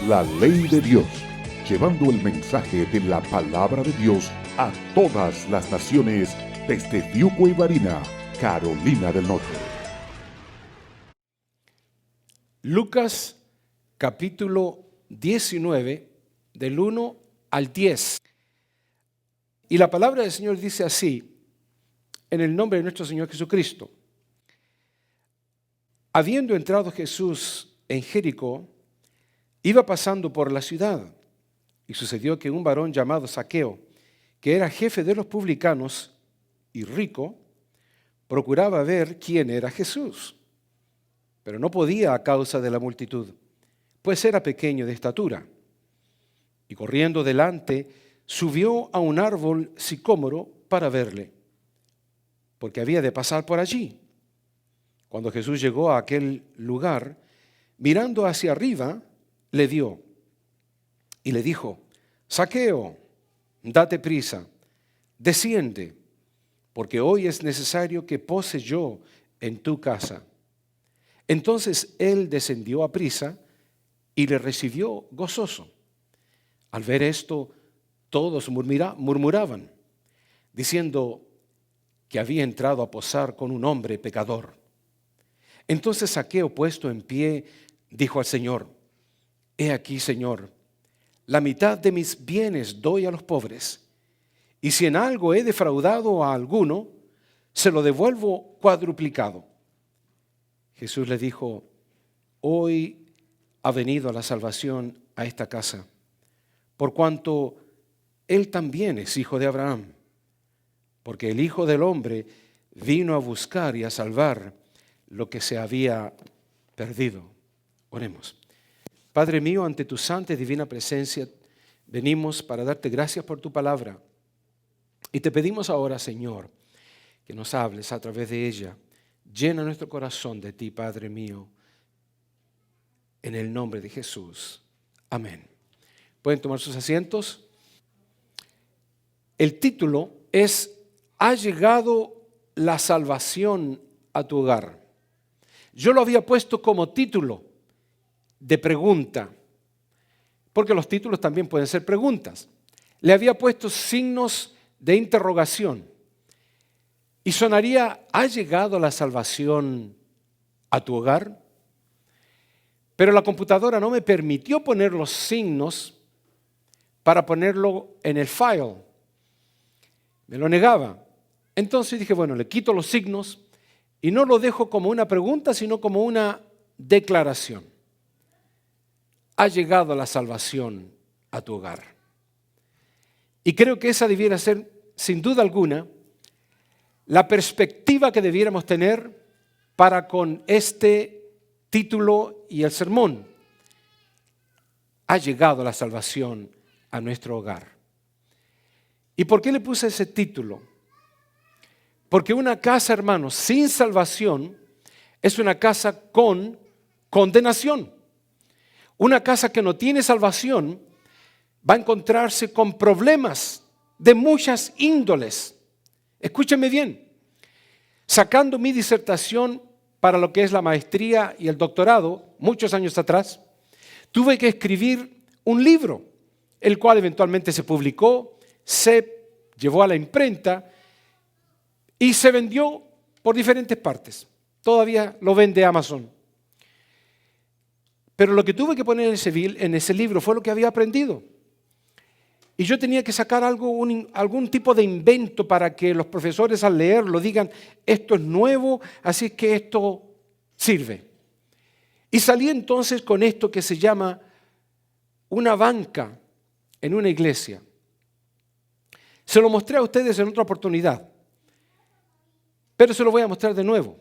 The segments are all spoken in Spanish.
la ley de Dios, llevando el mensaje de la palabra de Dios a todas las naciones desde Fiuco y Varina, Carolina del Norte. Lucas capítulo 19, del 1 al 10. Y la palabra del Señor dice así, en el nombre de nuestro Señor Jesucristo. Habiendo entrado Jesús en Jericó, iba pasando por la ciudad, y sucedió que un varón llamado Zaqueo, que era jefe de los publicanos y rico, procuraba ver quién era Jesús, pero no podía a causa de la multitud, pues era pequeño de estatura. Y corriendo delante, subió a un árbol sicómoro para verle, porque había de pasar por allí. Cuando Jesús llegó a aquel lugar, mirando hacia arriba, le vio y le dijo: Zaqueo, date prisa, desciende, porque hoy es necesario que pose yo en tu casa. Entonces él descendió a prisa y le recibió gozoso. Al ver esto, todos murmuraban, diciendo que había entrado a posar con un hombre pecador. Entonces Zaqueo, puesto en pie, dijo al Señor: He aquí, Señor, la mitad de mis bienes doy a los pobres, y si en algo he defraudado a alguno, se lo devuelvo cuadruplicado. Jesús le dijo: Hoy ha venido la salvación a esta casa, por cuanto él también es hijo de Abraham, porque el Hijo del Hombre vino a buscar y a salvar lo que se había perdido. Oremos. Padre mío, ante tu santa y divina presencia, venimos para darte gracias por tu palabra. Y te pedimos ahora, Señor, que nos hables a través de ella. Llena nuestro corazón de ti, Padre mío, en el nombre de Jesús. Amén. ¿Pueden tomar sus asientos? El título es: ¿Ha llegado la salvación a tu hogar? Yo lo había puesto como título de pregunta, porque los títulos también pueden ser preguntas. Le había puesto signos de interrogación y sonaría: ¿ha llegado la salvación a tu hogar? Pero la computadora no me permitió poner los signos para ponerlo en el file. Me lo negaba. Entonces dije, bueno, le quito los signos y no lo dejo como una pregunta, sino como una declaración. Ha llegado la salvación a tu hogar. Y creo que esa debiera ser, sin duda alguna, la perspectiva que debiéramos tener para con este título y el sermón. Ha llegado la salvación a nuestro hogar. ¿Y por qué le puse ese título? Porque una casa, hermanos, sin salvación es una casa con condenación. Una casa que no tiene salvación va a encontrarse con problemas de muchas índoles. Escúchenme bien. Sacando mi disertación para lo que es la maestría y el doctorado, muchos años atrás, tuve que escribir un libro, el cual eventualmente se publicó, se llevó a la imprenta y se vendió por diferentes partes. Todavía lo vende Amazon. Pero lo que tuve que poner en ese libro fue lo que había aprendido. Y yo tenía que sacar algún tipo de invento para que los profesores al leerlo digan: esto es nuevo, así que esto sirve. Y salí entonces con esto que se llama una banca en una iglesia. Se lo mostré a ustedes en otra oportunidad, pero se lo voy a mostrar de nuevo.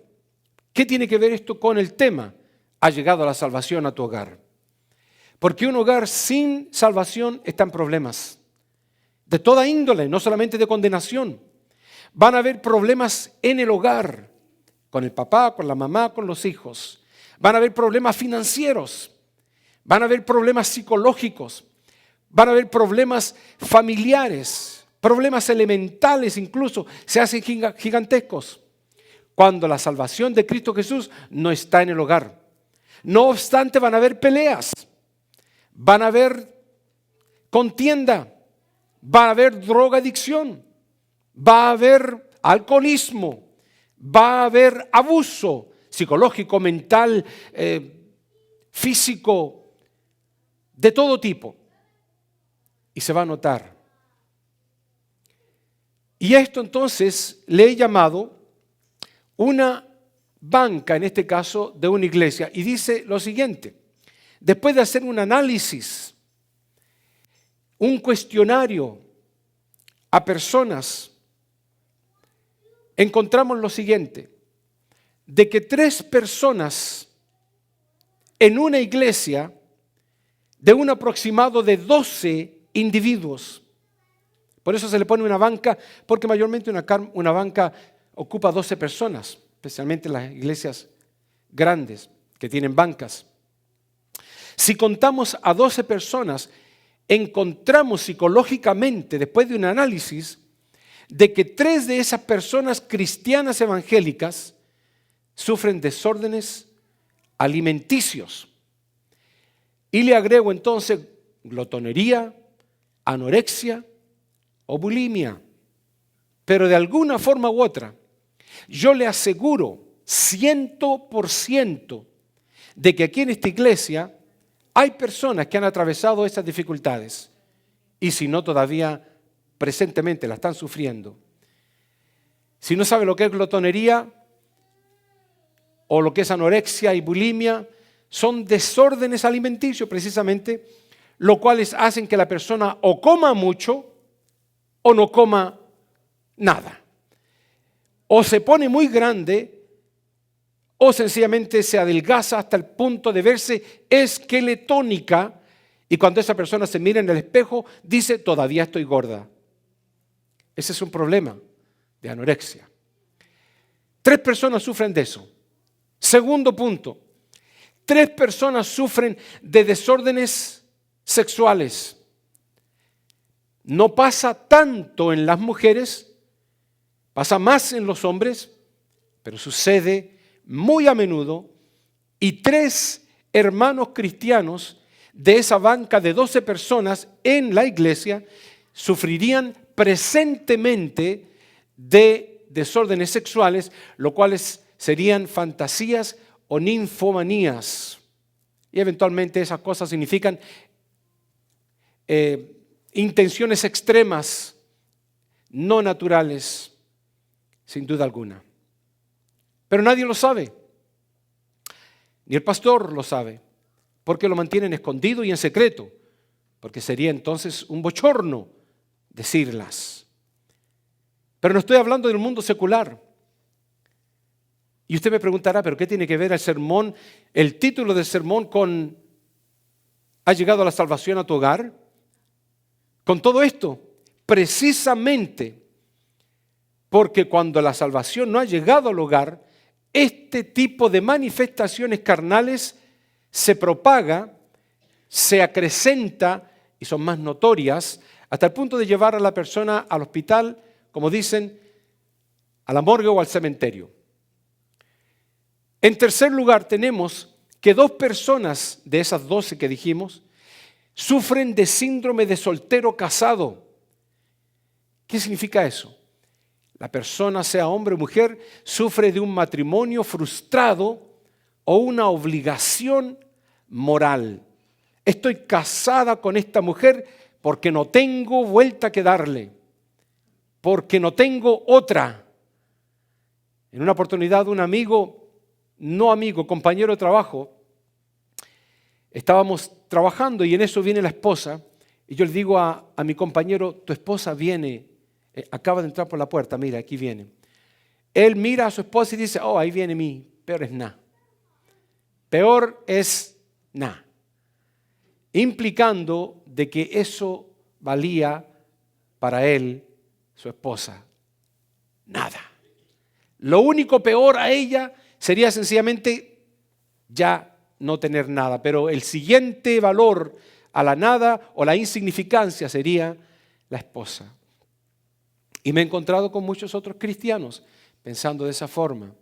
¿Qué tiene que ver esto con el tema? Ha llegado la salvación a tu hogar. Porque un hogar sin salvación está en problemas. De toda índole, no solamente de condenación. Van a haber problemas en el hogar, con el papá, con la mamá, con los hijos. Van a haber problemas financieros. Van a haber problemas psicológicos. Van a haber problemas familiares. Problemas elementales incluso se hacen gigantescos cuando la salvación de Cristo Jesús no está en el hogar. No obstante, van a haber peleas, van a haber contienda, va a haber drogadicción, va a haber alcoholismo, va a haber abuso psicológico, mental, físico, de todo tipo. Y se va a notar. Y esto entonces le he llamado una banca, en este caso, de una iglesia. Y dice lo siguiente: después de hacer un análisis, un cuestionario a personas, encontramos lo siguiente: de que 3 personas en una iglesia de un aproximado de 12 individuos, por eso se le pone una banca, porque mayormente una banca ocupa 12 personas, especialmente las iglesias grandes que tienen bancas. Si contamos a 12 personas, encontramos psicológicamente, después de un análisis, de que 3 de esas personas cristianas evangélicas sufren desórdenes alimenticios. Y le agrego entonces glotonería, anorexia o bulimia. Pero de alguna forma u otra, yo le aseguro 100% de que aquí en esta iglesia hay personas que han atravesado estas dificultades y si no todavía presentemente la están sufriendo. Si no sabe lo que es glotonería o lo que es anorexia y bulimia, son desórdenes alimenticios precisamente, lo cuales hacen que la persona o coma mucho o no coma nada. O se pone muy grande o sencillamente se adelgaza hasta el punto de verse esqueletónica, y cuando esa persona se mira en el espejo dice: todavía estoy gorda. Ese es un problema de anorexia. 3 personas sufren de eso. Segundo punto: 3 personas sufren de desórdenes sexuales. No pasa tanto en las mujeres, pasa más en los hombres, pero sucede muy a menudo. Y 3 hermanos cristianos de esa banca de 12 personas en la iglesia sufrirían presentemente de desórdenes sexuales, lo cuales serían fantasías o ninfomanías. Y eventualmente esas cosas significan intenciones extremas, no naturales, sin duda alguna. Pero nadie lo sabe, ni el pastor lo sabe, porque lo mantienen escondido y en secreto, porque sería entonces un bochorno decirlas. Pero no estoy hablando del mundo secular. Y usted me preguntará: ¿pero qué tiene que ver el sermón, el título del sermón con ¿ha llegado la salvación a tu hogar? Con todo esto, precisamente porque cuando la salvación no ha llegado al hogar, este tipo de manifestaciones carnales se propaga, se acrecenta y son más notorias hasta el punto de llevar a la persona al hospital, como dicen, a la morgue o al cementerio. En tercer lugar, tenemos que 2 personas de esas 12 que dijimos sufren de síndrome de soltero casado. ¿Qué significa eso? La persona, sea hombre o mujer, sufre de un matrimonio frustrado o una obligación moral. Estoy casada con esta mujer porque no tengo vuelta que darle, porque no tengo otra. En una oportunidad, un compañero de trabajo, estábamos trabajando y en eso viene la esposa y yo le digo a mi compañero: tu esposa viene, acaba de entrar por la puerta, mira, aquí viene. Él mira a su esposa y dice: oh, ahí viene mi, peor es nada. Peor es nada. Implicando de que eso valía para él, su esposa, nada. Lo único peor a ella sería sencillamente ya no tener nada, pero el siguiente valor a la nada o la insignificancia sería la esposa. Y me he encontrado con muchos otros cristianos pensando de esa forma,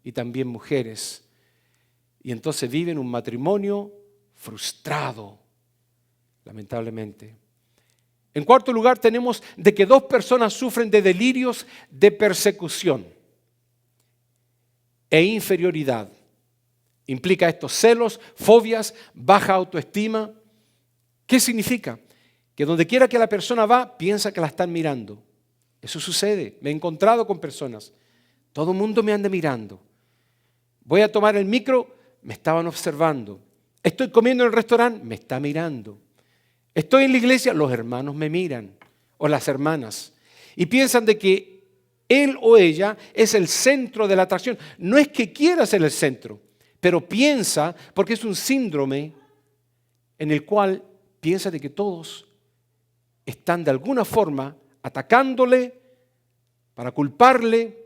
y también mujeres. Y entonces viven un matrimonio frustrado, lamentablemente. En cuarto lugar, tenemos de que 2 personas sufren de delirios de persecución e inferioridad. Implica esto: celos, fobias, baja autoestima. ¿Qué significa? Que donde quiera que la persona va, piensa que la están mirando. Eso sucede. Me he encontrado con personas. Todo el mundo me anda mirando. Voy a tomar el micro, me estaban observando. Estoy comiendo en el restaurante, me está mirando. Estoy en la iglesia, los hermanos me miran, o las hermanas, y piensan de que él o ella es el centro de la atracción. No es que quiera ser el centro, pero piensa, porque es un síndrome en el cual piensa de que todos están de alguna forma atacándole para culparle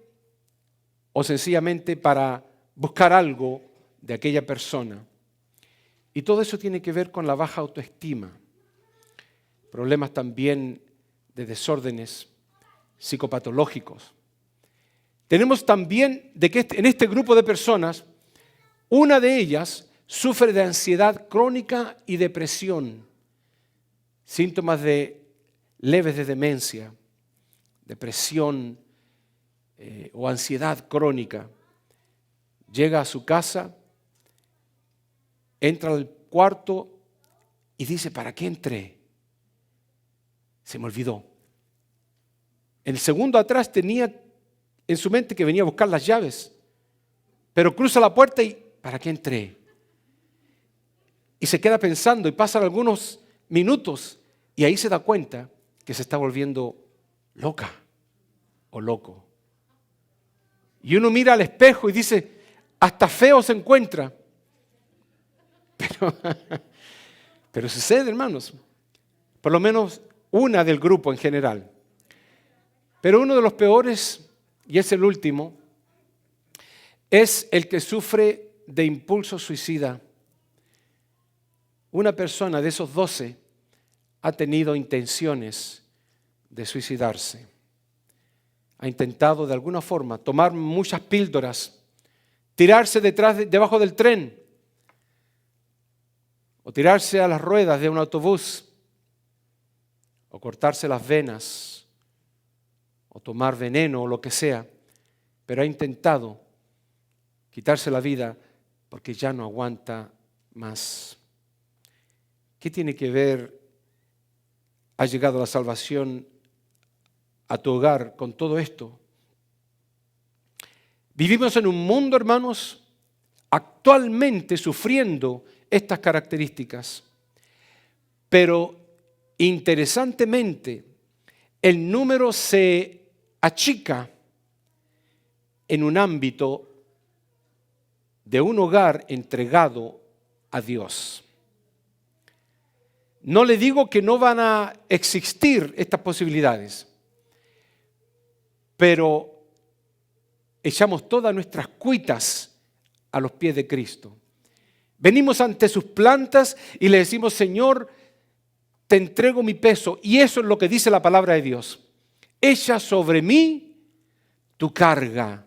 o sencillamente para buscar algo de aquella persona. Y todo eso tiene que ver con la baja autoestima. Problemas también de desórdenes psicopatológicos. Tenemos también de que en este grupo de personas, una de ellas sufre de ansiedad crónica y depresión, síntomas leves de demencia, depresión o ansiedad crónica. Llega a su casa, entra al cuarto y dice: ¿para qué entré? Se me olvidó. En el segundo atrás tenía en su mente que venía a buscar las llaves, pero cruza la puerta y ¿para qué entré? Y se queda pensando y pasan algunos minutos y ahí se da cuenta que se está volviendo loca o loco. Y uno mira al espejo y dice: hasta feo se encuentra. Pero sucede, hermanos. Por lo menos una del grupo en general. Pero uno de los peores, y es el último, es el que sufre de impulso suicida. Una persona de esos 12 ha tenido intenciones de suicidarse. Ha intentado de alguna forma tomar muchas píldoras, tirarse debajo del tren, o tirarse a las ruedas de un autobús, o cortarse las venas, o tomar veneno o lo que sea, pero ha intentado quitarse la vida porque ya no aguanta más. ¿Qué tiene que ver? ¿Ha llegado la salvación a tu hogar con todo esto? Vivimos en un mundo, hermanos, actualmente sufriendo estas características, pero interesantemente el número se achica en un ámbito de un hogar entregado a Dios. No le digo que no van a existir estas posibilidades, pero echamos todas nuestras cuitas a los pies de Cristo. Venimos ante sus plantas y le decimos: Señor, te entrego mi peso. Y eso es lo que dice la palabra de Dios. Echa sobre mí tu carga,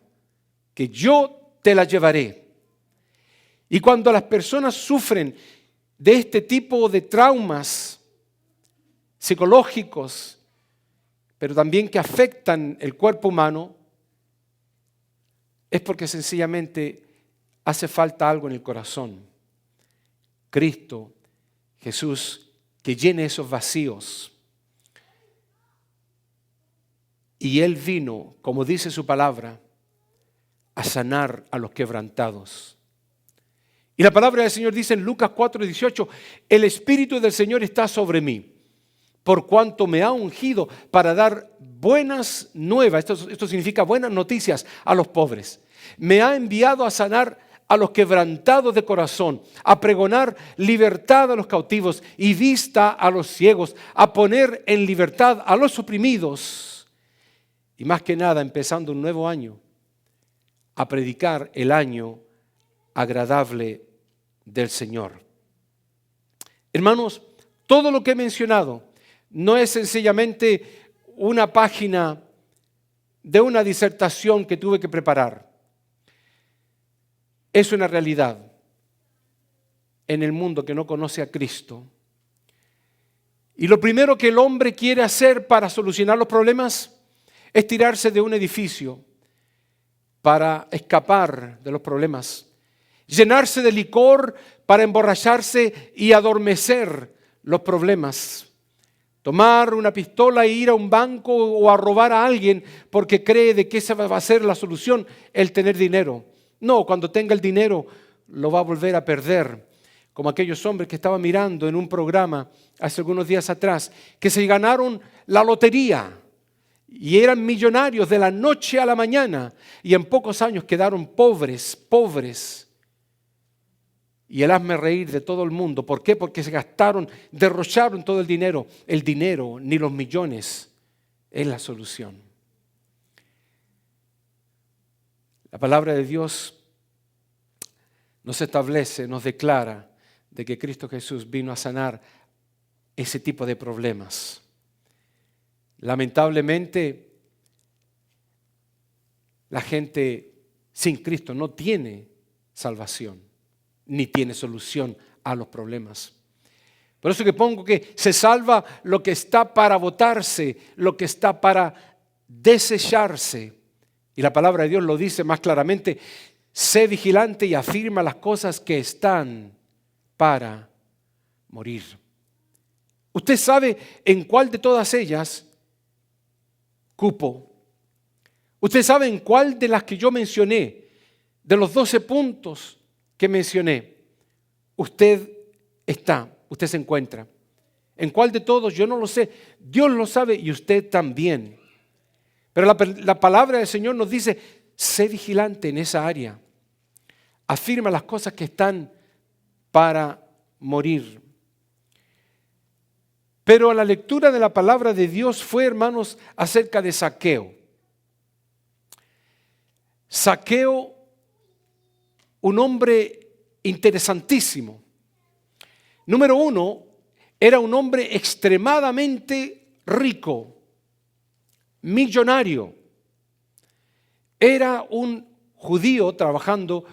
que yo te la llevaré. Y cuando las personas sufren de este tipo de traumas psicológicos, pero también que afectan el cuerpo humano, es porque sencillamente hace falta algo en el corazón. Cristo, Jesús, que llene esos vacíos. Y Él vino, como dice su palabra, a sanar a los quebrantados. Y la palabra del Señor dice en Lucas 4:18: el Espíritu del Señor está sobre mí, por cuanto me ha ungido para dar buenas nuevas. Esto significa buenas noticias a los pobres. Me ha enviado a sanar a los quebrantados de corazón, a pregonar libertad a los cautivos y vista a los ciegos, a poner en libertad a los oprimidos. Y más que nada, empezando un nuevo año, a predicar el año agradable del Señor. Hermanos, todo lo que he mencionado no es sencillamente una página de una disertación que tuve que preparar. Es una realidad en el mundo que no conoce a Cristo. Y lo primero que el hombre quiere hacer para solucionar los problemas es tirarse de un edificio para escapar de los problemas, llenarse de licor para emborracharse y adormecer los problemas, tomar una pistola e ir a un banco o a robar a alguien porque cree de que esa va a ser la solución, el tener dinero. No, cuando tenga el dinero lo va a volver a perder, como aquellos hombres que estaba mirando en un programa hace algunos días atrás, que se ganaron la lotería y eran millonarios de la noche a la mañana y en pocos años quedaron pobres. Y el hazme reír de todo el mundo. ¿Por qué? Porque se gastaron, derrocharon todo el dinero. El dinero, ni los millones, es la solución. La palabra de Dios nos establece, nos declara de que Cristo Jesús vino a sanar ese tipo de problemas. Lamentablemente, la gente sin Cristo no tiene salvación, ni tiene solución a los problemas. Por eso que pongo que se salva lo que está para botarse, lo que está para desecharse. Y la palabra de Dios lo dice más claramente: sé vigilante y afirma las cosas que están para morir. Usted sabe en cuál de todas ellas cupo. Usted sabe en cuál de las que yo mencioné, de los 12 puntos que mencioné, usted se encuentra. ¿En cuál de todos? Yo no lo sé. Dios lo sabe y usted también. Pero la palabra del Señor nos dice: sé vigilante en esa área. Afirma las cosas que están para morir. Pero la lectura de la palabra de Dios fue, hermanos, acerca de Zaqueo. Zaqueo, un hombre interesantísimo. Número uno, era un hombre extremadamente rico, millonario. Era un judío trabajando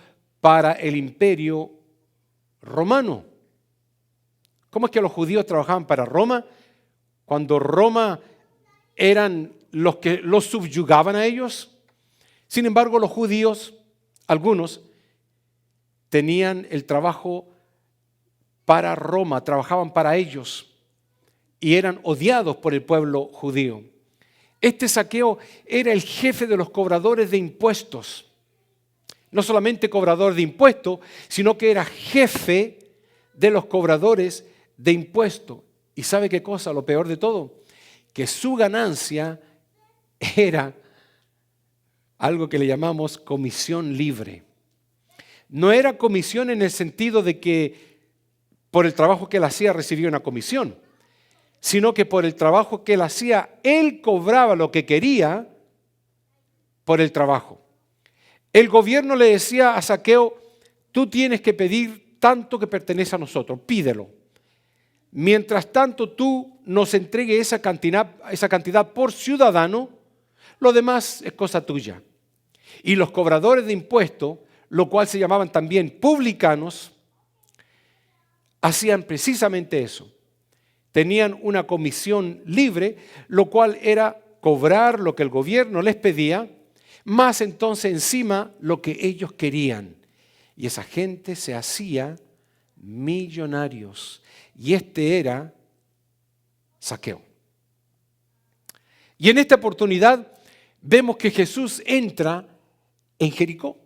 para el imperio romano. ¿Cómo es que los judíos trabajaban para Roma? Cuando Roma eran los que los subyugaban a ellos. Sin embargo, los judíos, algunos, tenían el trabajo para Roma, trabajaban para ellos y eran odiados por el pueblo judío. Este Zaqueo era el jefe de los cobradores de impuestos. No solamente cobrador de impuestos, sino que era jefe de los cobradores de impuestos. ¿Y sabe qué cosa? Lo peor de todo, que su ganancia era algo que le llamamos comisión libre. No era comisión en el sentido de que por el trabajo que él hacía recibía una comisión, sino que por el trabajo que él hacía, él cobraba lo que quería por el trabajo. El gobierno le decía a Zaqueo: tú tienes que pedir tanto que pertenece a nosotros, pídelo. Mientras tanto tú nos entregues esa cantidad por ciudadano, lo demás es cosa tuya. Y los cobradores de impuestos, lo cual se llamaban también publicanos, hacían precisamente eso. Tenían una comisión libre, lo cual era cobrar lo que el gobierno les pedía, más entonces encima lo que ellos querían. Y esa gente se hacía millonarios. Y este era Zaqueo. Y en esta oportunidad vemos que Jesús entra en Jericó.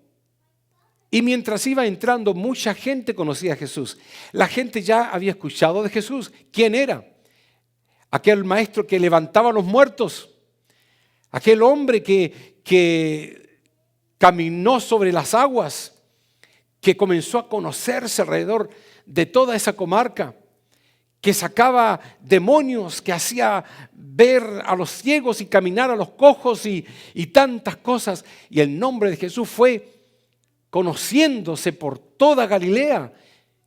Y mientras iba entrando, mucha gente conocía a Jesús. La gente ya había escuchado de Jesús. ¿Quién era? Aquel maestro que levantaba a los muertos. Aquel hombre que caminó sobre las aguas, que comenzó a conocerse alrededor de toda esa comarca, que sacaba demonios, que hacía ver a los ciegos y caminar a los cojos y tantas cosas. Y el nombre de Jesús fue conociéndose por toda Galilea,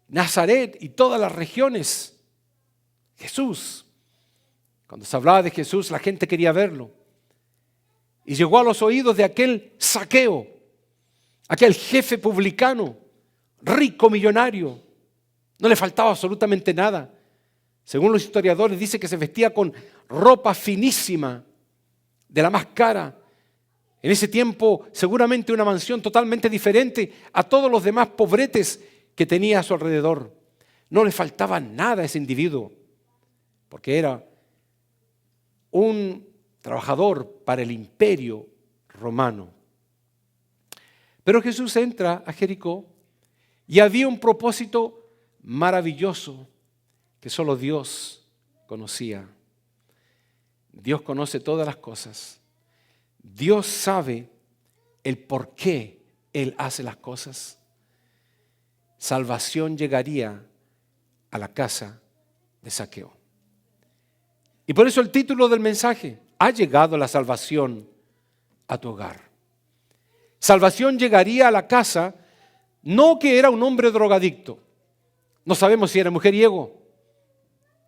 Nazaret y todas las regiones. Jesús. Cuando se hablaba de Jesús, la gente quería verlo. Y llegó a los oídos de aquel Zaqueo, aquel jefe publicano, rico, millonario. No le faltaba absolutamente nada. Según los historiadores, dice que se vestía con ropa finísima, de la más cara. En ese tiempo, seguramente una mansión totalmente diferente a todos los demás pobretes que tenía a su alrededor. No le faltaba nada a ese individuo, porque era un trabajador para el imperio romano. Pero Jesús entra a Jericó y había un propósito maravilloso que solo Dios conocía. Dios conoce todas las cosas. Dios sabe el por qué Él hace las cosas. Salvación llegaría a la casa de Zaqueo. Y por eso el título del mensaje: ha llegado la salvación a tu hogar. Salvación llegaría a la casa, no que era un hombre drogadicto. No sabemos si era mujeriego.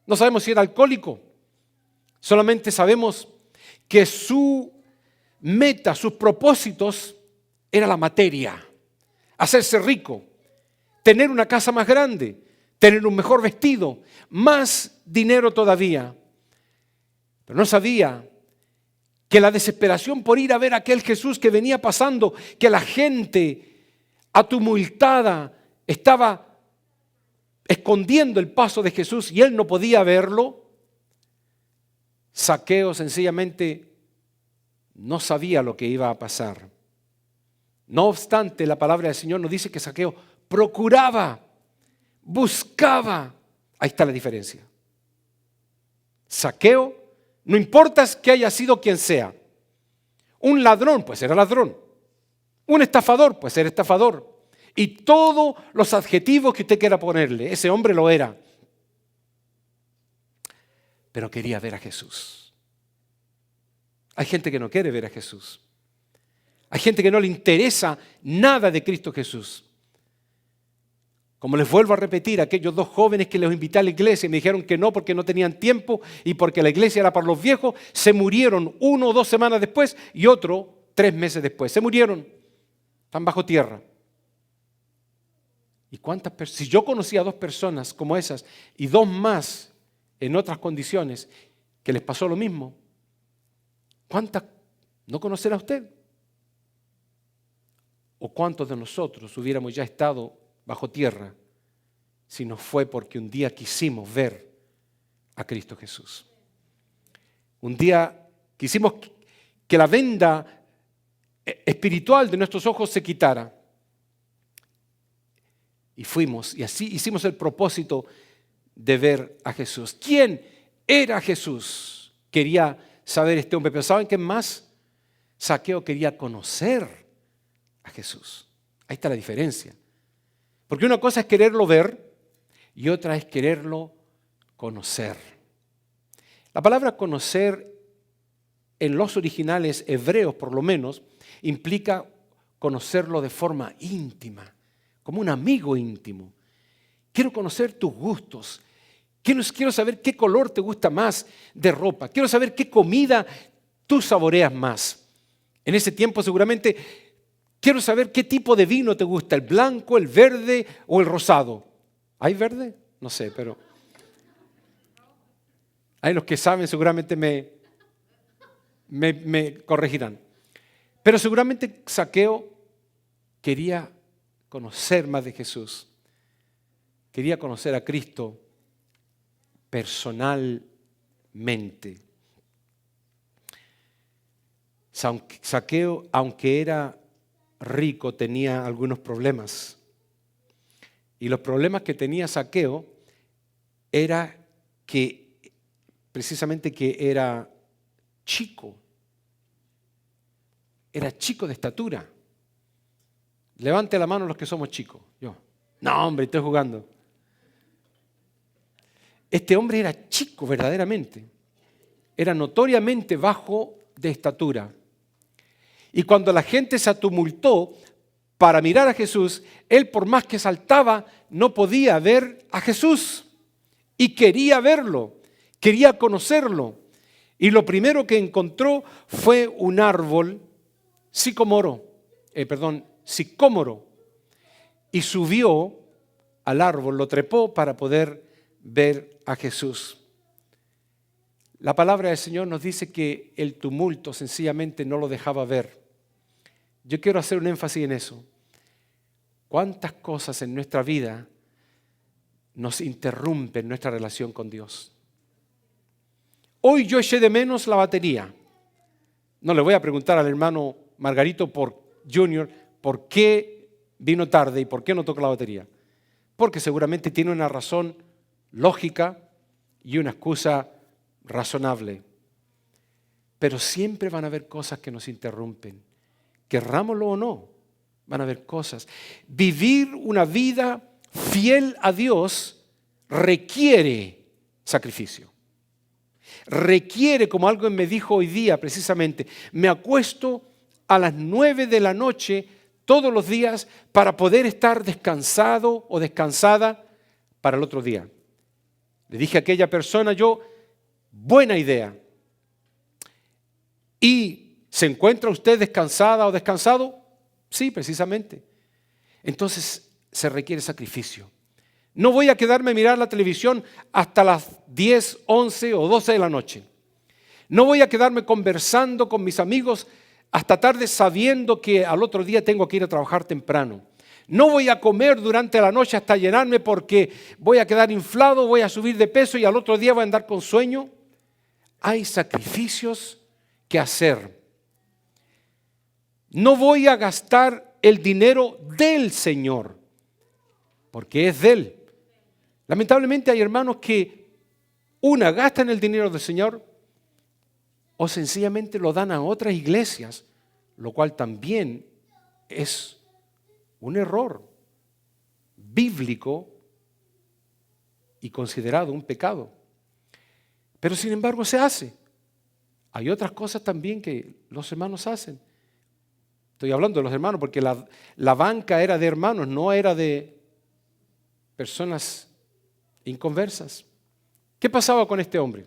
No sabemos si era alcohólico. Solamente sabemos que su meta, sus propósitos, era la materia. Hacerse rico, tener una casa más grande, tener un mejor vestido, más dinero todavía. Pero no sabía que la desesperación por ir a ver a aquel Jesús que venía pasando, que la gente atumultada estaba escondiendo el paso de Jesús y él no podía verlo. Zaqueo sencillamente no sabía lo que iba a pasar. No obstante, la palabra del Señor nos dice que Zaqueo procuraba, buscaba. Ahí está la diferencia. Zaqueo, no importa que haya sido quien sea. Un ladrón, pues era ladrón. Un estafador, pues era estafador. Y todos los adjetivos que usted quiera ponerle, ese hombre lo era. Pero quería ver a Jesús. Hay gente que no quiere ver a Jesús. Hay gente que no le interesa nada de Cristo Jesús. Como les vuelvo a repetir, aquellos dos jóvenes que los invité a la iglesia y me dijeron que no porque no tenían tiempo y porque la iglesia era para los viejos, se murieron 1 o 2 semanas después y otro 3 meses después. Se murieron, están bajo tierra. ¿Y cuántas personas? Si yo conocía a 2 personas como esas y 2 más en otras condiciones que les pasó lo mismo, ¿cuántas no conocerá usted? ¿O cuántos de nosotros hubiéramos ya estado bajo tierra si no fue porque un día quisimos ver a Cristo Jesús? Un día quisimos que la venda espiritual de nuestros ojos se quitara. Y fuimos, y así hicimos el propósito de ver a Jesús. ¿Quién era Jesús? Quería saber este hombre, pero ¿saben qué más? Zaqueo quería conocer a Jesús. Ahí está la diferencia. Porque una cosa es quererlo ver y otra es quererlo conocer. La palabra conocer en los originales hebreos, por lo menos, implica conocerlo de forma íntima, como un amigo íntimo. Quiero conocer tus gustos. Quiero saber qué color te gusta más de ropa. Quiero saber qué comida tú saboreas más. En ese tiempo seguramente quiero saber qué tipo de vino te gusta, el blanco, el verde o el rosado. ¿Hay verde? No sé, pero hay los que saben, seguramente me corregirán. Pero seguramente Zaqueo quería conocer más de Jesús. Quería conocer a Cristo personalmente. Zaqueo, aunque era rico, tenía algunos problemas. Y los problemas que tenía Zaqueo era que precisamente que era chico. Era chico de estatura. Levante la mano los que somos chicos. Yo. No, hombre, estoy jugando. Este hombre era chico verdaderamente. Era notoriamente bajo de estatura. Y cuando la gente se atumultó para mirar a Jesús, él por más que saltaba no podía ver a Jesús. Y quería verlo, quería conocerlo. Y lo primero que encontró fue un árbol sicómoro. Y subió al árbol, lo trepó para poder ver a Jesús. La palabra del Señor nos dice que el tumulto sencillamente no lo dejaba ver. Yo quiero hacer un énfasis en eso. ¿Cuántas cosas en nuestra vida nos interrumpen nuestra relación con Dios? Hoy yo eché de menos la batería. No le voy a preguntar al hermano Margarito Junior por qué vino tarde y por qué no tocó la batería. Porque seguramente tiene una razón lógica y una excusa razonable. Pero siempre van a haber cosas que nos interrumpen. Querrámoslo o no, van a haber cosas. Vivir una vida fiel a Dios requiere sacrificio. Requiere, como alguien me dijo hoy día precisamente, me acuesto a las 9 de la noche todos los días para poder estar descansado o descansada para el otro día. Le dije a aquella persona yo, buena idea. ¿Y se encuentra usted descansada o descansado? Sí, precisamente. Entonces se requiere sacrificio. No voy a quedarme a mirar la televisión hasta las 10, 11 o 12 de la noche. No voy a quedarme conversando con mis amigos hasta tarde sabiendo que al otro día tengo que ir a trabajar temprano. No voy a comer durante la noche hasta llenarme porque voy a quedar inflado, voy a subir de peso y al otro día voy a andar con sueño. Hay sacrificios que hacer. No voy a gastar el dinero del Señor porque es de Él. Lamentablemente hay hermanos que gastan el dinero del Señor o sencillamente lo dan a otras iglesias, lo cual también es un error bíblico y considerado un pecado. Pero sin embargo se hace. Hay otras cosas también que los hermanos hacen. Estoy hablando de los hermanos porque la banca era de hermanos, no era de personas inconversas. ¿Qué pasaba con este hombre?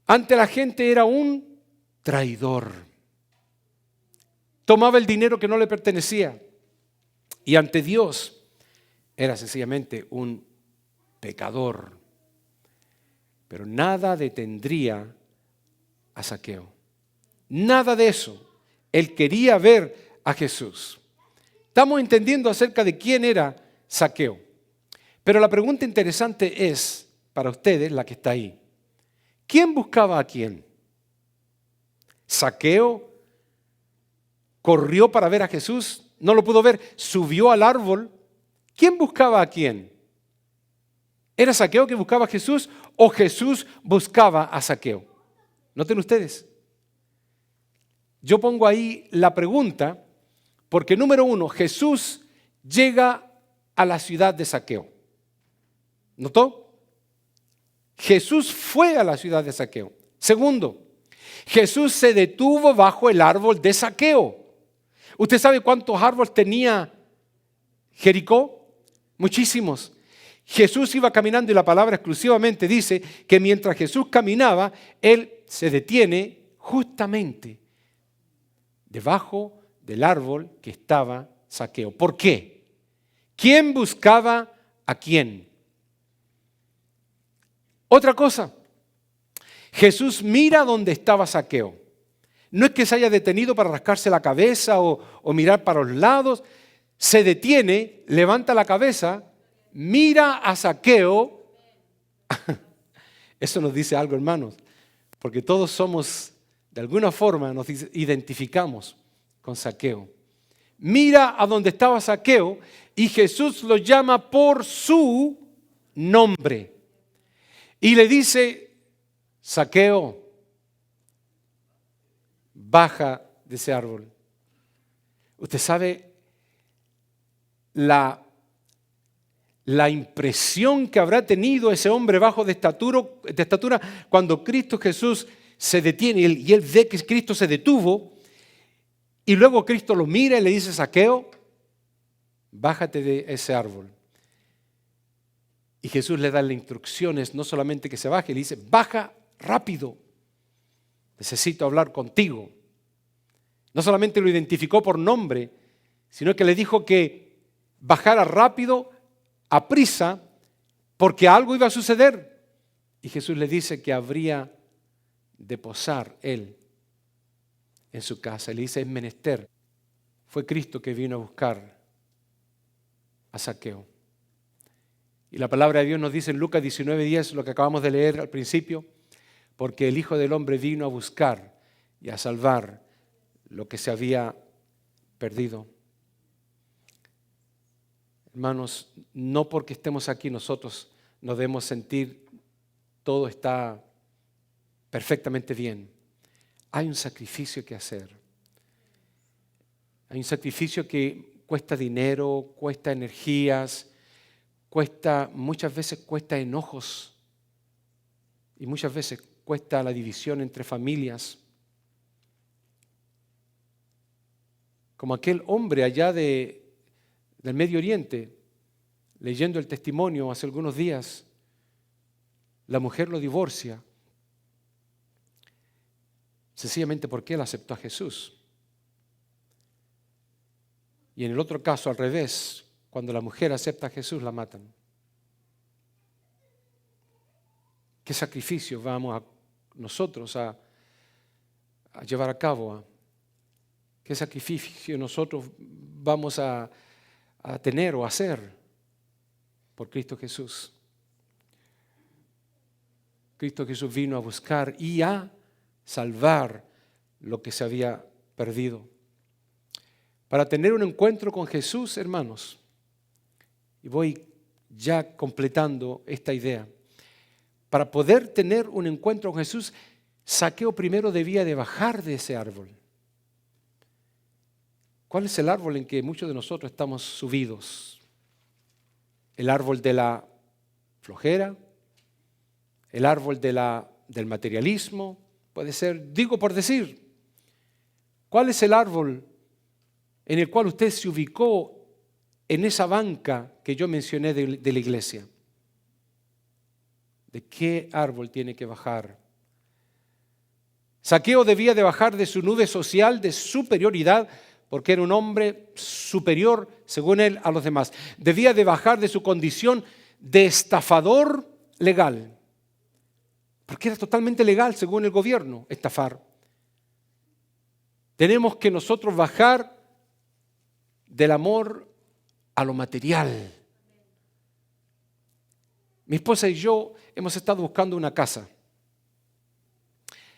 Ante la gente era un traidor. Tomaba el dinero que no le pertenecía. Y ante Dios era sencillamente un pecador. Pero nada detendría a Zaqueo. Nada de eso. Él quería ver a Jesús. Estamos entendiendo acerca de quién era Zaqueo. Pero la pregunta interesante es, para ustedes, la que está ahí. ¿Quién buscaba a quién? ¿Zaqueo corrió para ver a Jesús? No lo pudo ver, subió al árbol. ¿Quién buscaba a quién? ¿Era Zaqueo que buscaba a Jesús o Jesús buscaba a Zaqueo? Noten ustedes. Yo pongo ahí la pregunta porque número 1, Jesús llega a la ciudad de Zaqueo. ¿Notó? Jesús fue a la ciudad de Zaqueo. Segundo, Jesús se detuvo bajo el árbol de Zaqueo. ¿Usted sabe cuántos árboles tenía Jericó? Muchísimos. Jesús iba caminando y la palabra exclusivamente dice que mientras Jesús caminaba, Él se detiene justamente debajo del árbol que estaba Zaqueo. ¿Por qué? ¿Quién buscaba a quién? Otra cosa, Jesús mira dónde estaba Zaqueo. No es que se haya detenido para rascarse la cabeza o mirar para los lados. Se detiene, levanta la cabeza, mira a Zaqueo. Eso nos dice algo, hermanos, porque todos somos, de alguna forma, nos identificamos con Zaqueo. Mira a dónde estaba Zaqueo y Jesús lo llama por su nombre. Y le dice, Zaqueo, baja de ese árbol. Usted sabe la impresión que habrá tenido ese hombre bajo de estatura cuando Cristo Jesús se detiene y él ve que Cristo se detuvo y luego Cristo lo mira y le dice, Zaqueo, bájate de ese árbol. Y Jesús le da las instrucciones, no solamente que se baje, le dice, baja rápido, necesito hablar contigo. No solamente lo identificó por nombre, sino que le dijo que bajara rápido, a prisa, porque algo iba a suceder. Y Jesús le dice que habría de posar él en su casa. Le dice, es menester. Fue Cristo que vino a buscar a Zaqueo. Y la palabra de Dios nos dice en Lucas 19:10, lo que acabamos de leer al principio, porque el Hijo del Hombre vino a buscar y a salvar lo que se había perdido. Hermanos, no porque estemos aquí nosotros nos debemos sentir todo está perfectamente bien. Hay un sacrificio que hacer. Hay un sacrificio que cuesta dinero, cuesta energías, muchas veces cuesta enojos y muchas veces cuesta la división entre familias. Como aquel hombre allá del Medio Oriente, leyendo el testimonio hace algunos días, la mujer lo divorcia sencillamente porque él aceptó a Jesús. Y en el otro caso, al revés, cuando la mujer acepta a Jesús, la matan. ¿Qué sacrificio vamos nosotros a llevar a cabo? ¿Qué sacrificio nosotros vamos a tener o hacer por Cristo Jesús? Cristo Jesús vino a buscar y a salvar lo que se había perdido. Para tener un encuentro con Jesús, hermanos, y voy ya completando esta idea, para poder tener un encuentro con Jesús, Zaqueo primero debía de bajar de ese árbol. ¿Cuál es el árbol en que muchos de nosotros estamos subidos? ¿El árbol de la flojera? ¿El árbol del materialismo? Puede ser, digo por decir. ¿Cuál es el árbol en el cual usted se ubicó en esa banca que yo mencioné de la iglesia? ¿De qué árbol tiene que bajar? Zaqueo debía de bajar de su nube social de superioridad, porque era un hombre superior, según él, a los demás. Debía de bajar de su condición de estafador legal, porque era totalmente legal, según el gobierno, estafar. Tenemos que nosotros bajar del amor a lo material. Mi esposa y yo hemos estado buscando una casa.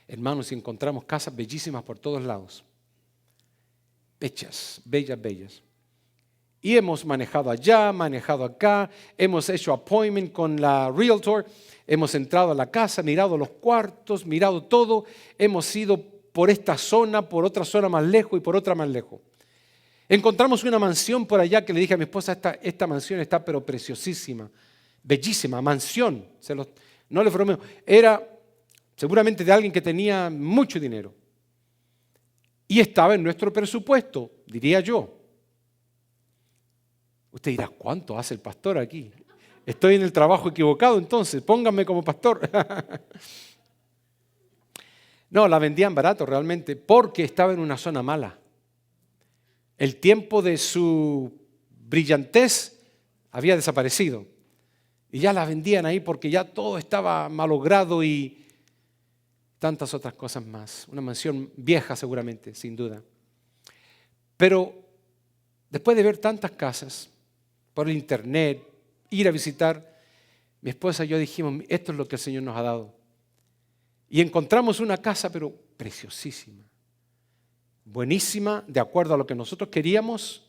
Hermanos, y encontramos casas bellísimas por todos lados. Bellas, bellas, bellas. Y hemos manejado allá, manejado acá, hemos hecho appointment con la realtor, hemos entrado a la casa, mirado los cuartos, mirado todo, hemos ido por esta zona, por otra zona más lejos y por otra más lejos. Encontramos una mansión por allá que le dije a mi esposa, esta mansión está pero preciosísima, bellísima, mansión, no le bromeo, era seguramente de alguien que tenía mucho dinero y estaba en nuestro presupuesto, diría yo. Usted dirá, ¿cuánto hace el pastor aquí? Estoy en el trabajo equivocado, entonces, pónganme como pastor. No, la vendían barato realmente porque estaba en una zona mala. El tiempo de su brillantez había desaparecido. Y ya la vendían ahí porque ya todo estaba malogrado y tantas otras cosas más. Una mansión vieja seguramente, sin duda. Pero después de ver tantas casas por el internet, ir a visitar, mi esposa y yo dijimos, esto es lo que el Señor nos ha dado. Y encontramos una casa, pero preciosísima, buenísima, de acuerdo a lo que nosotros queríamos,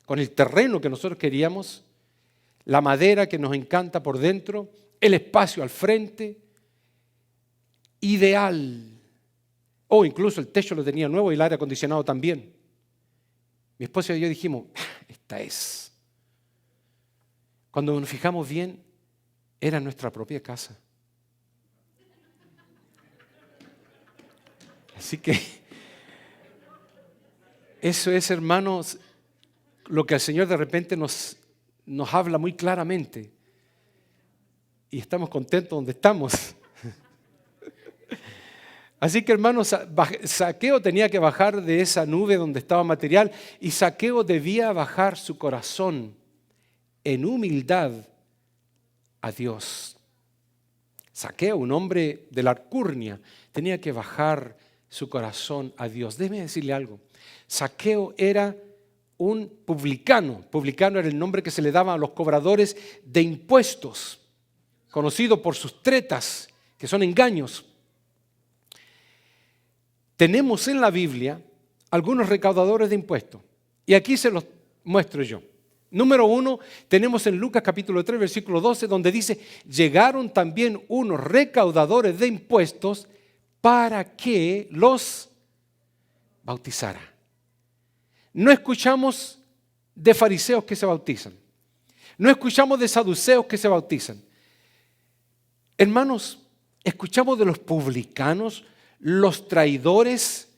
con el terreno que nosotros queríamos, la madera que nos encanta por dentro, el espacio al frente, ideal. O incluso el techo lo tenía nuevo y el aire acondicionado también. Mi esposa y yo dijimos, esta es. Cuando nos fijamos bien, era nuestra propia casa. Así que eso es, hermanos, lo que el Señor de repente nos habla muy claramente. Y estamos contentos donde estamos. Así que, hermanos, Zaqueo tenía que bajar de esa nube donde estaba material y Zaqueo debía bajar su corazón en humildad a Dios. Zaqueo, un hombre de la alcurnia, tenía que bajar su corazón a Dios. Déjeme decirle algo. Zaqueo era un publicano. Publicano era el nombre que se le daba a los cobradores de impuestos, conocido por sus tretas, que son engaños. Tenemos en la Biblia algunos recaudadores de impuestos. Y aquí se los muestro yo. Número 1, tenemos en Lucas capítulo 3, versículo 12, donde dice, llegaron también unos recaudadores de impuestos para que los bautizara. No escuchamos de fariseos que se bautizan. No escuchamos de saduceos que se bautizan. Hermanos, escuchamos de los publicanos, los traidores,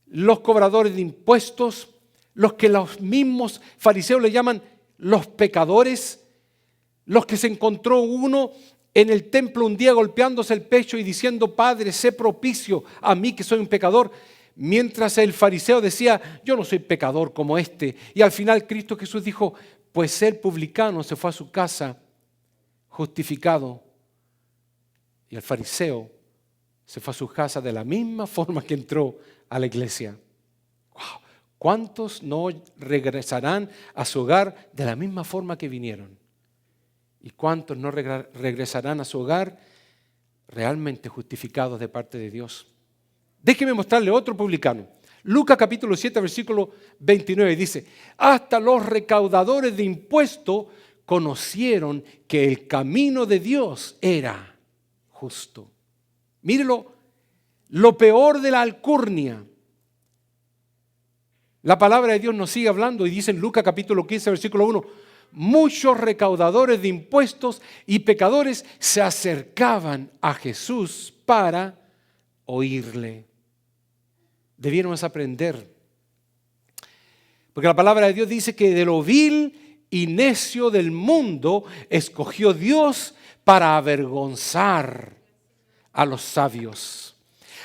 los cobradores de impuestos, los que los mismos fariseos le llaman los pecadores, los que se encontró uno en el templo un día golpeándose el pecho y diciendo, Padre, sé propicio a mí que soy un pecador, mientras el fariseo decía, yo no soy pecador como este. Y al final Cristo Jesús dijo, pues el publicano se fue a su casa justificado y el fariseo se fue a su casa de la misma forma que entró a la iglesia. Wow. ¿Cuántos no regresarán a su hogar de la misma forma que vinieron? ¿Y cuántos no regresarán a su hogar realmente justificados de parte de Dios? Déjeme mostrarle otro publicano. Lucas capítulo 7, versículo 29 dice, hasta los recaudadores de impuestos conocieron que el camino de Dios era justo. Mírelo, lo peor de la alcurnia. La palabra de Dios nos sigue hablando y dice en Lucas capítulo 15, versículo 1, muchos recaudadores de impuestos y pecadores se acercaban a Jesús para oírle. Debiéramos aprender, porque la palabra de Dios dice que de lo vil y necio del mundo escogió Dios para avergonzar a los sabios.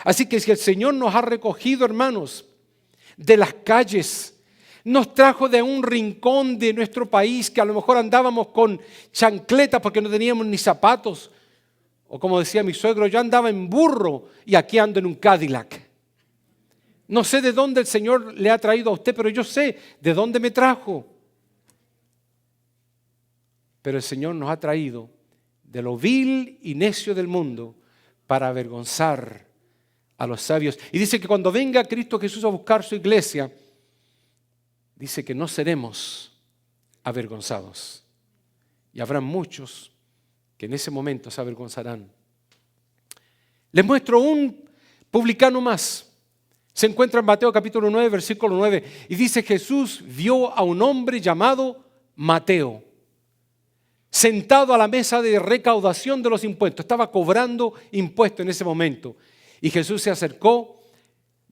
Así que si el Señor nos ha recogido, hermanos, de las calles, nos trajo de un rincón de nuestro país que a lo mejor andábamos con chancletas porque no teníamos ni zapatos, o como decía mi suegro, yo andaba en burro y aquí ando en un Cadillac. No sé de dónde el Señor le ha traído a usted, pero yo sé de dónde me trajo. Pero el Señor nos ha traído de lo vil y necio del mundo para avergonzar a los sabios. Y dice que cuando venga Cristo Jesús a buscar su iglesia, dice que no seremos avergonzados. Y habrá muchos que en ese momento se avergonzarán. Les muestro un publicano más. Se encuentra en Mateo capítulo 9, versículo 9. Y dice, Jesús vio a un hombre llamado Mateo, sentado a la mesa de recaudación de los impuestos. Estaba cobrando impuestos en ese momento. Y Jesús se acercó,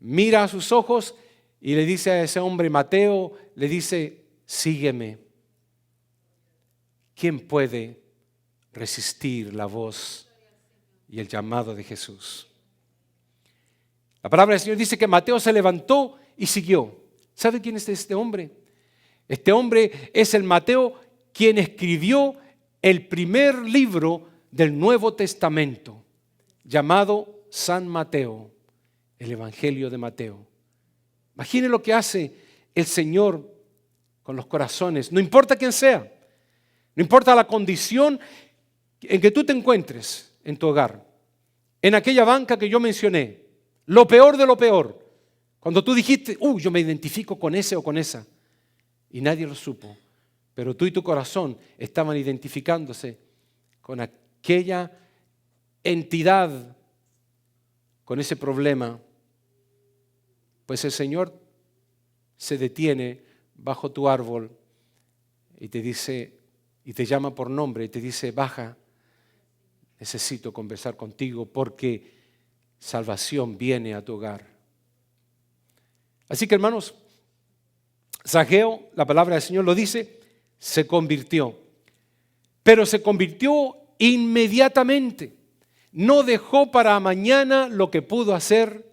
mira a sus ojos y le dice a ese hombre, Mateo, le dice, sígueme. ¿Quién puede resistir la voz y el llamado de Jesús? La palabra del Señor dice que Mateo se levantó y siguió. ¿Sabe quién es este hombre? Este hombre es el Mateo quien escribió el primer libro del Nuevo Testamento, llamado San Mateo, el Evangelio de Mateo. Imagine lo que hace el Señor con los corazones, no importa quién sea, no importa la condición en que tú te encuentres en tu hogar, en aquella banca que yo mencioné, lo peor de lo peor, cuando tú dijiste, yo me identifico con ese o con esa, y nadie lo supo, pero tú y tu corazón estaban identificándose con aquella entidad, con ese problema, pues el Señor se detiene bajo tu árbol y te dice, y te llama por nombre y te dice, baja, necesito conversar contigo porque salvación viene a tu hogar. Así que, hermanos, Zaqueo, la palabra del Señor lo dice, se convirtió, pero se convirtió inmediatamente. No dejó para mañana lo que pudo hacer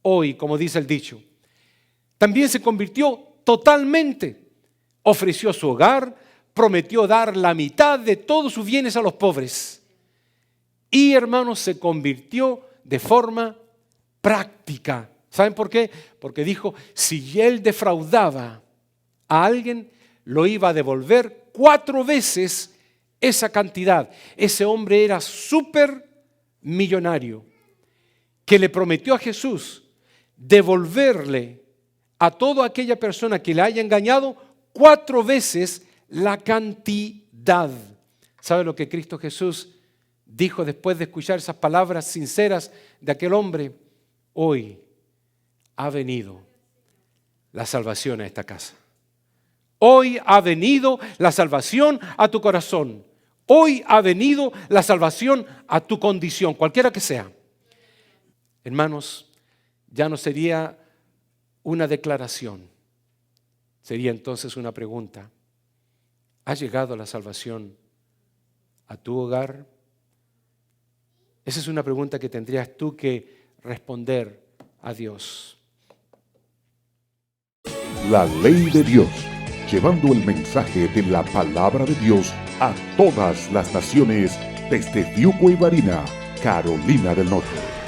hoy, como dice el dicho. También se convirtió totalmente. Ofreció su hogar, prometió dar la mitad de todos sus bienes a los pobres. Y, hermanos, se convirtió de forma práctica. ¿Saben por qué? Porque dijo, si él defraudaba a alguien, lo iba a devolver 4 veces esa cantidad. Ese hombre era súper millonario, que le prometió a Jesús devolverle a toda aquella persona que le haya engañado 4 veces la cantidad. ¿Sabe lo que Cristo Jesús dijo después de escuchar esas palabras sinceras de aquel hombre? Hoy ha venido la salvación a esta casa. Hoy ha venido la salvación a tu corazón. Hoy ha venido la salvación a tu condición, cualquiera que sea. Hermanos, ya no sería una declaración, sería entonces una pregunta. ¿Ha llegado la salvación a tu hogar? Esa es una pregunta que tendrías tú que responder a Dios. La ley de Dios, llevando el mensaje de la palabra de Dios a todas las naciones desde Fiuco y Varina, Carolina del Norte.